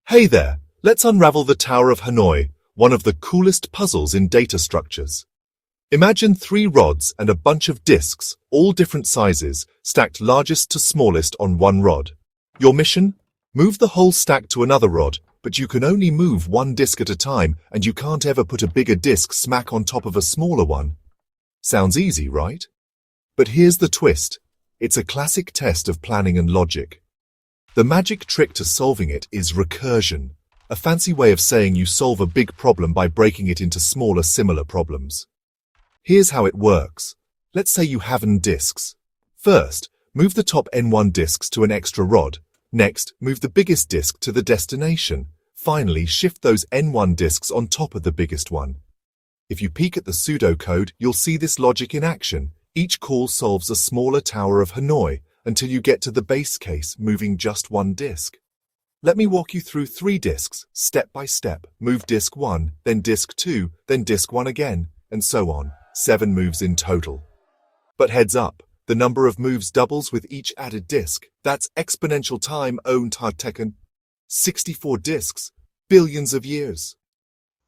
Hey there, let's unravel the Tower of Hanoi, one of the coolest puzzles in data structures. Imagine 3 rods and a bunch of disks, all different sizes, stacked largest to smallest on one rod. Your mission? Move the whole stack to another rod, but you can only move one disk at a time and you can't ever put a bigger disk smack on top of a smaller one. Sounds easy, right? But here's the twist. It's a classic test of planning and logic. The magic trick to solving it is recursion, a fancy way of saying you solve a big problem by breaking it into smaller similar problems. Here's how it works. Let's say you have n disks. First, move the top n1 disks to an extra rod. Next, move the biggest disk to the destination. Finally, shift those n1 disks on top of the biggest one. If you peek at the pseudocode, you'll see this logic in action. Each call solves a smaller Tower of Hanoi, until you get to the base case, moving just one disk. Let me walk you through 3 disks, step by step. Move disk 1, then disk 2, then disk 1 again, and so on. 7 moves in total. But heads up, the number of moves doubles with each added disk. That's exponential time own taken. 64 disks, billions of years.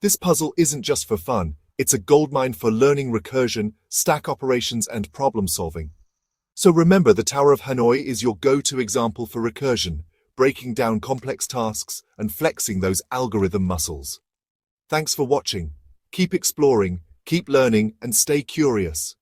This puzzle isn't just for fun, it's a goldmine for learning recursion, stack operations, and problem solving. So remember, the Tower of Hanoi is your go-to example for recursion, breaking down complex tasks and flexing those algorithm muscles. Thanks for watching. Keep exploring, keep learning, and stay curious.